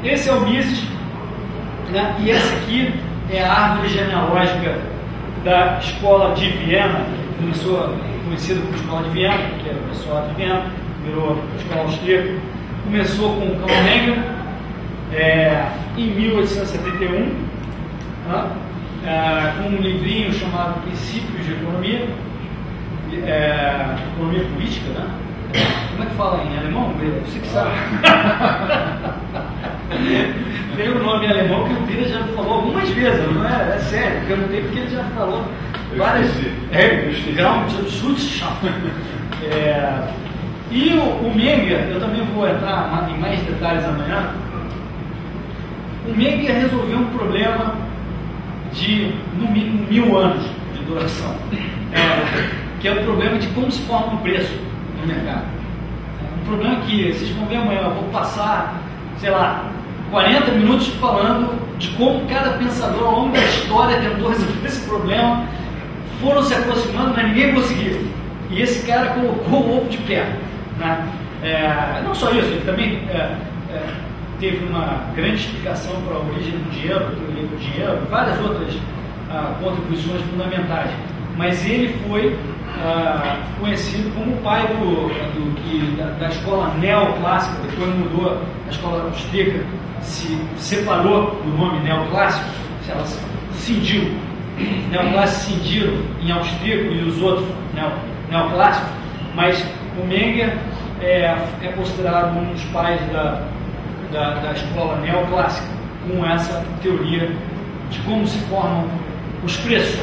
esse é o Mises, né? E essa aqui é a árvore genealógica da Escola de Viena, que começou conhecida como Escola de Viena, que era o pessoal de Viena, virou Escola Austríaca. Começou com o Karl Menger em 1871, né? Com um livrinho chamado Princípios de Economia, Economia Política, né? Como é que fala em alemão? Você que sabe. Tem um nome em alemão que o Bira já falou algumas vezes, não é? É sério, porque eu não tenho, porque ele já falou várias. E o Menger, eu também vou entrar em mais detalhes amanhã. O Menger resolveu um problema de, no mínimo, 1000 anos de duração, que é o problema de como se forma o preço no mercado. Um problema que, vocês vão ver amanhã, eu vou passar, sei lá, 40 minutos falando de como cada pensador ao longo da história tentou resolver esse problema, foram se aproximando, mas ninguém conseguiu. E esse cara colocou o ovo de pé, né? Não só isso, ele também teve uma grande explicação para a origem do dinheiro, a teoria do dinheiro, várias outras contribuições fundamentais. Mas ele foi conhecido como o pai da escola neoclássica. Depois mudou, a escola austríaca se separou do nome neoclássico, ela cindiu. Neoclássicos cindiram em austríaco e os outros neoclássicos, mas o Menger é considerado um dos pais da escola neoclássica, com essa teoria de como se formam os preços,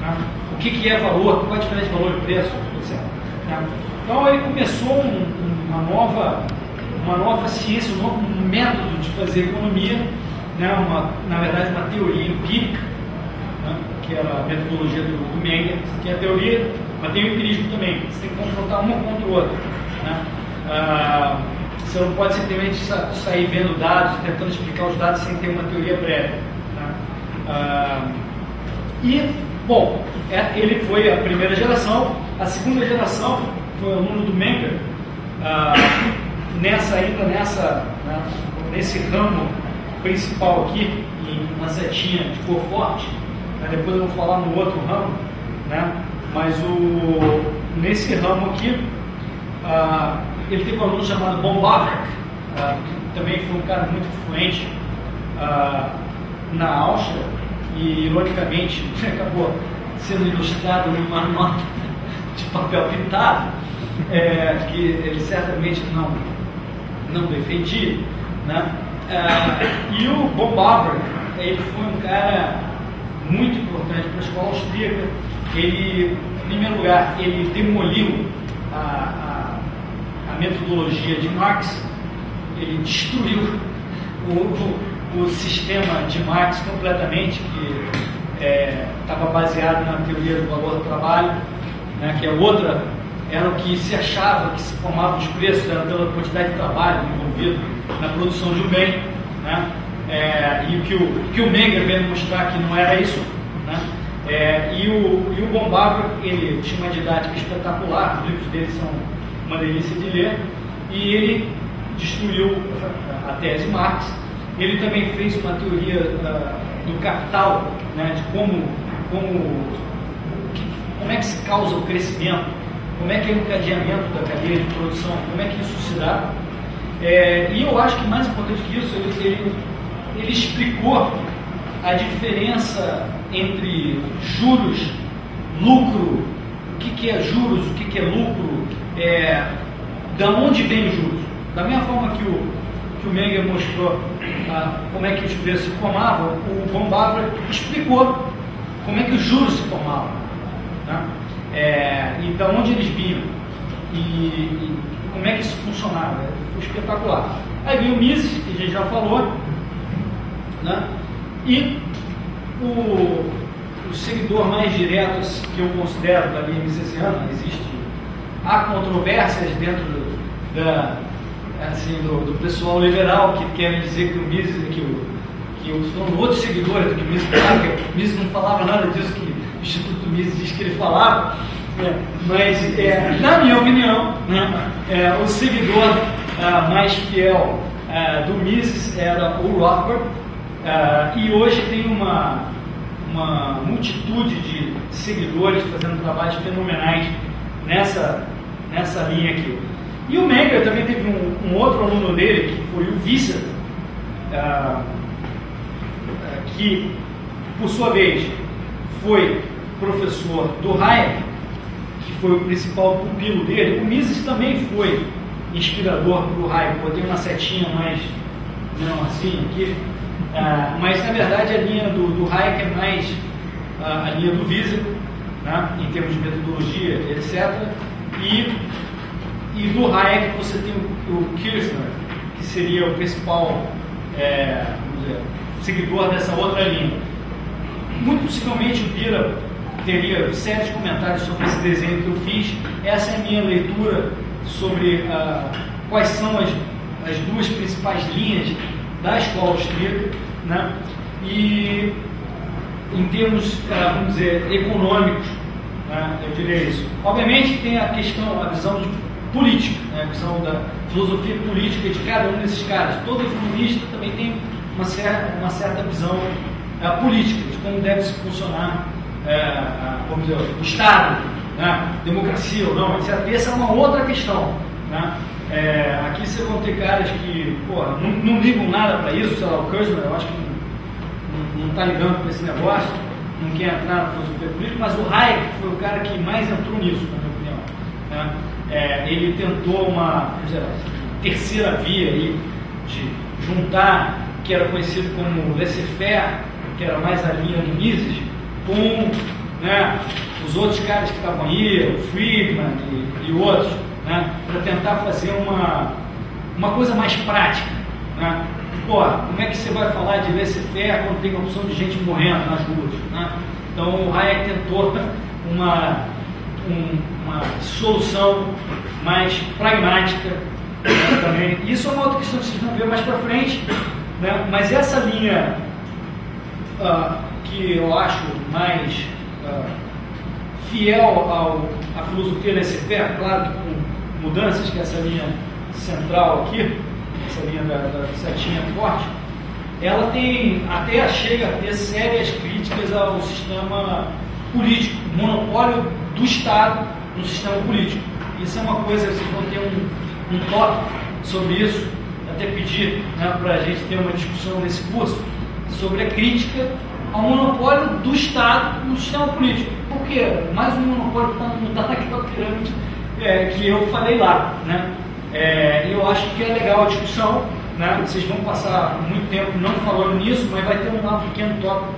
né? O que é valor, qual é a diferença de valor e preço, etc. Né? Então ele começou uma nova ciência, um novo método de fazer economia, né? Na verdade uma teoria empírica, né? Que era a metodologia do Menger, que é a teoria, mas tem o empirismo também, você tem que confrontar uma contra o outro, né? Você não pode simplesmente sair vendo dados, tentando explicar os dados sem ter uma teoria prévia, né? Bom, ele foi a primeira geração. A segunda geração foi aluno do Menger, nesse ramo principal aqui, em uma setinha de cor forte, né? Depois eu vou falar no outro ramo, né? Mas nesse ramo aqui, ele teve um aluno chamado von Bavrek, que também foi um cara muito influente na Áustria, e ironicamente acabou sendo ilustrado numa nota de papel pintado, que ele certamente não defendia, né? E o von Bavrek, ele foi um cara muito importante para a escola austríaca. Ele, em primeiro lugar, ele demoliu a metodologia de Marx, ele destruiu o sistema de Marx completamente, que estava baseado na teoria do valor do trabalho, né, que era o que se achava que se formavam os preços, era pela quantidade de trabalho envolvido na produção de um bem, né, e o que o Menger veio mostrar que não era isso, né, e o von Bavrek, ele tinha uma didática espetacular, os livros dele são uma delícia de ler, e ele destruiu a tese Marx. Ele também fez uma teoria do capital, né, de como é que se causa o crescimento, como é que é o encadeamento da cadeia de produção, como é que isso se dá. E eu acho que mais importante que isso, ele explicou a diferença entre juros, lucro, o que é juros, o que é lucro, da onde vem os juros. Da mesma forma que o Menger mostrou como é que os preços se formavam, o von Bavrek explicou como é que os juros se formavam, né? E de onde eles vinham e como é que isso funcionava. Foi espetacular. Aí veio o Mises, que a gente já falou, né? E o seguidor mais direto que eu considero da linha misesiana, há controvérsias dentro do pessoal liberal que querem dizer que o Mises, que o outro seguidor do que o Mises falava, que o Mises não falava nada disso que o Instituto Mises diz que ele falava, mas na minha opinião, né, o seguidor mais fiel do Mises era o Rothbard, e hoje tem uma multitude de seguidores fazendo trabalhos fenomenais nessa linha aqui. E o Menger também teve um outro aluno dele, que foi o Visser, que, por sua vez, foi professor do Hayek, que foi o principal pupilo dele. O Mises também foi inspirador para o Hayek, botei uma setinha mais, não assim, aqui, mas na verdade a linha do Hayek é mais a linha do Visser, né, em termos de metodologia, etc. E do Hayek você tem o Kirchner, que seria o principal vamos dizer, seguidor dessa outra linha. Muito possivelmente o Bira teria sérios comentários sobre esse desenho que eu fiz. Essa é a minha leitura sobre quais são as duas principais linhas da escola austríaca, né? E em termos, vamos dizer, econômicos, né, eu diria isso. Obviamente tem a questão, a visão política, né, a visão da filosofia política de cada um desses caras. Todo economista também tem uma certa visão política de como deve se funcionar, vamos dizer, o Estado, né, democracia ou não, etc. E essa é uma outra questão, né? Aqui vocês vão ter caras que não ligam nada para isso, sei lá, o Kurzman, eu acho que não está ligando para esse negócio, não quer entrar na filosofia política, mas o Hayek foi o cara que mais entrou nisso, na minha opinião, né? Ele tentou uma terceira via aí, de juntar, que era conhecido como laissez-faire, que era mais a linha do Mises, com, né, os outros caras que estavam aí, o Friedman e outros, né, para tentar fazer uma coisa mais prática, né? Como é que você vai falar de laissez-faire quando tem a opção de gente morrendo nas ruas, né? Então o Hayek tentou uma solução mais pragmática, né, também. Isso é uma outra questão que vocês vão ver mais para frente, né? Mas essa linha que eu acho mais fiel à filosofia laissez-faire, claro que com mudanças, que é essa linha central aqui, essa linha da setinha forte, ela chega a ter sérias críticas ao sistema político, monopólio do Estado no sistema político. Isso é uma coisa, vocês vão ter um tópico sobre isso, até pedir, né, para a gente ter uma discussão nesse curso, sobre a crítica ao monopólio do Estado no sistema político. Por quê? Mais um monopólio que não está naquela pirâmide que eu falei lá, né? Eu acho que é legal a discussão, né? Vocês vão passar muito tempo não falando nisso, mas vai ter um pequeno tópico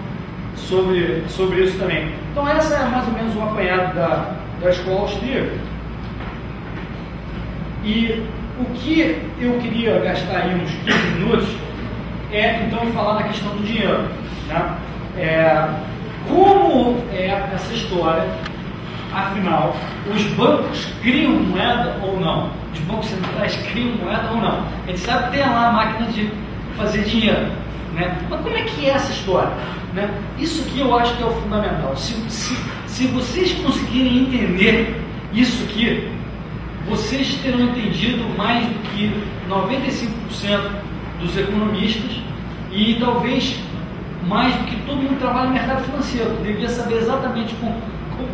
sobre isso também. Então essa é mais ou menos um apanhado da escola austríaca. E o que eu queria gastar aí uns 15 minutos então falar na questão do dinheiro, né? Como é essa história, afinal, os bancos criam moeda ou não? Os bancos centrais criam moeda ou não? A gente sabe que tem lá a máquina de fazer dinheiro, né? Mas como é que é essa história, né? Isso aqui eu acho que é o fundamental. Se vocês conseguirem entender isso aqui, vocês terão entendido mais do que 95% dos economistas e talvez mais do que todo mundo que trabalha no mercado financeiro. Devia saber exatamente como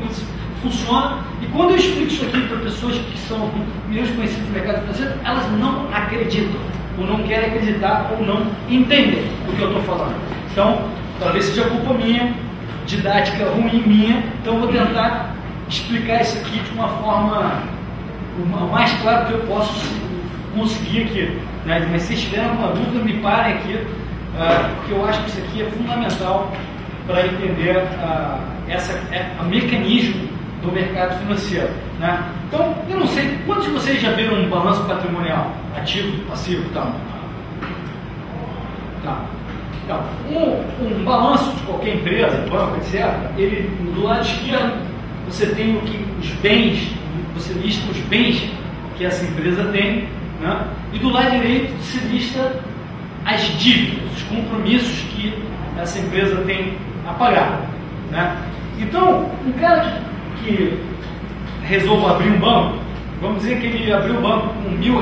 isso funciona. E quando eu explico isso aqui para pessoas que são menos conhecidas do mercado financeiro, elas não acreditam, ou não querem acreditar, ou não entendem o que eu estou falando. Então, talvez seja culpa minha, didática ruim minha, então eu vou tentar explicar isso aqui de uma forma o mais claro que eu posso conseguir aqui, né? Mas se tiverem alguma dúvida, me parem aqui, porque eu acho que isso aqui é fundamental para entender o mecanismo do mercado financeiro, né? Então, eu não sei, quantos de vocês já viram um balanço patrimonial, ativo, passivo e tal? Tá. Então, um balanço de qualquer empresa, banco, etc., ele, do lado esquerdo, você tem os bens, você lista os bens que essa empresa tem, né? E do lado direito se lista as dívidas, os compromissos que essa empresa tem a pagar, né? Então, um cara que resolva abrir um banco, vamos dizer que ele abriu o banco com R$1.000,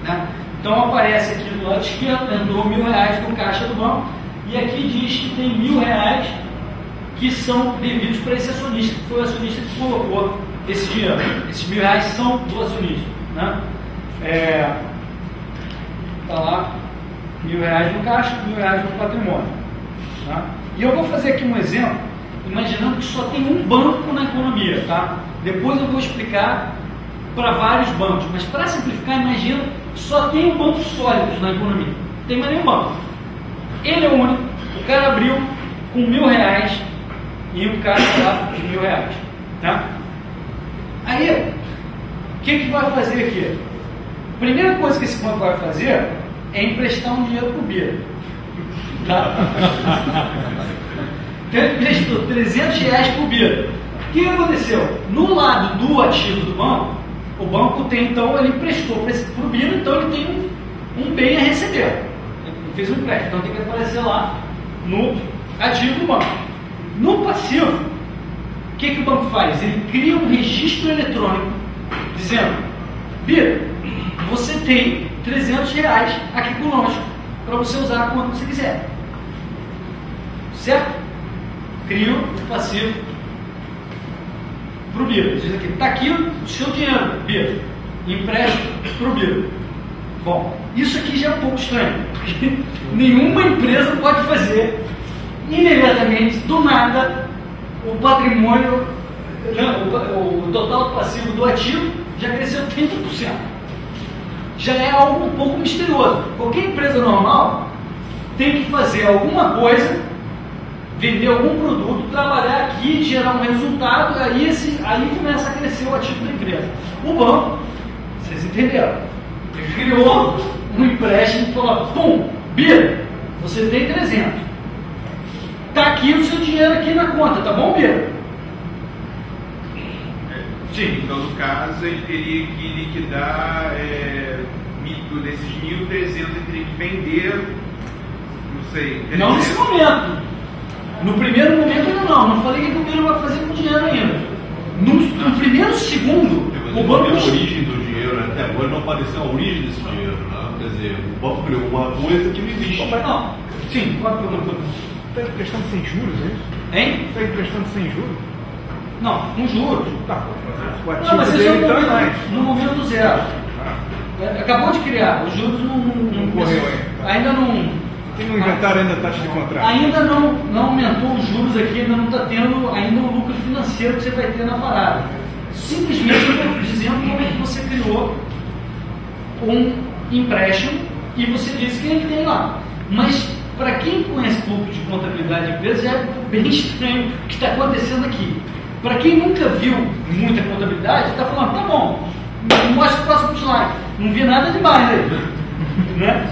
né? Então aparece aqui do lado esquerdo, entrou R$1.000 no caixa do banco, e aqui diz que tem R$1.000 que são devidos para esse acionista, que foi o acionista que colocou esse dinheiro. Esses R$1.000 são do acionista, né? Está lá, R$1.000 no caixa, R$1.000 no patrimônio. Tá? E eu vou fazer aqui um exemplo, imaginando que só tem um banco na economia, tá? Depois eu vou explicar para vários bancos, mas para simplificar, imagina que só tem um banco sólido na economia, não tem mais nenhum banco. Ele é o único, o cara abriu com R$1.000 e o cara lá de R$1.000, tá? Aí, o que vai fazer aqui? A primeira coisa que esse banco vai fazer é emprestar um dinheiro para o Bira. Tá? Então ele emprestou R$300 para o Bira. O que aconteceu? No lado do ativo do banco, o banco tem, então, ele emprestou para o Bira, então ele tem um bem a receber. Ele fez um empréstimo, então tem que aparecer lá no ativo do banco. No passivo, o que o banco faz? Ele cria um registro eletrônico dizendo: Bira, você tem R$300 aqui conosco para você usar quando você quiser. Certo? Cria o passivo para o Bira. Diz aqui: está aqui o seu dinheiro, Bira. Empresta para o Bira. Bom, isso aqui já é um pouco estranho, porque nenhuma empresa pode fazer imediatamente, do nada, o patrimônio, o total passivo do ativo já cresceu 30%. Já é algo um pouco misterioso. Qualquer empresa normal tem que fazer alguma coisa, vender algum produto, trabalhar aqui, gerar um resultado, aí começa a crescer o ativo da empresa. O banco, vocês entenderam, ele criou um empréstimo e falou: pum, Bira, você tem 300. Está aqui o seu dinheiro aqui na conta, tá bom, Bira? Sim, então no caso ele teria que liquidar desses 1.300, ele teria que vender, não sei. Não nesse momento. No primeiro momento ainda não falei que o Bira vai fazer com o dinheiro ainda. No primeiro segundo, o banco. A origem do dinheiro, até agora não apareceu a origem desse dinheiro, né? Quer dizer, o banco criou uma coisa que não existe. Não, sim, pode perguntar. Está emprestando sem juros, é isso? Hein? Está emprestando sem juros? Não, com juros. Tá, o Não, ativo mas isso dele é está mais. no momento zero. Acabou de criar, os juros não correu ainda não. E não inventaram ainda a taxa de contrato? Ainda não aumentou os juros aqui, ainda não está tendo ainda o lucro financeiro que você vai ter na parada. Simplesmente eu estou dizendo como é que você criou um empréstimo e você disse que ele tem lá. Mas para quem conhece pouco de contabilidade de empresa, já é bem estranho o que está acontecendo aqui. Para quem nunca viu muita contabilidade, está falando: tá bom, mostra o próximo slide. Não vi nada demais aí. Né?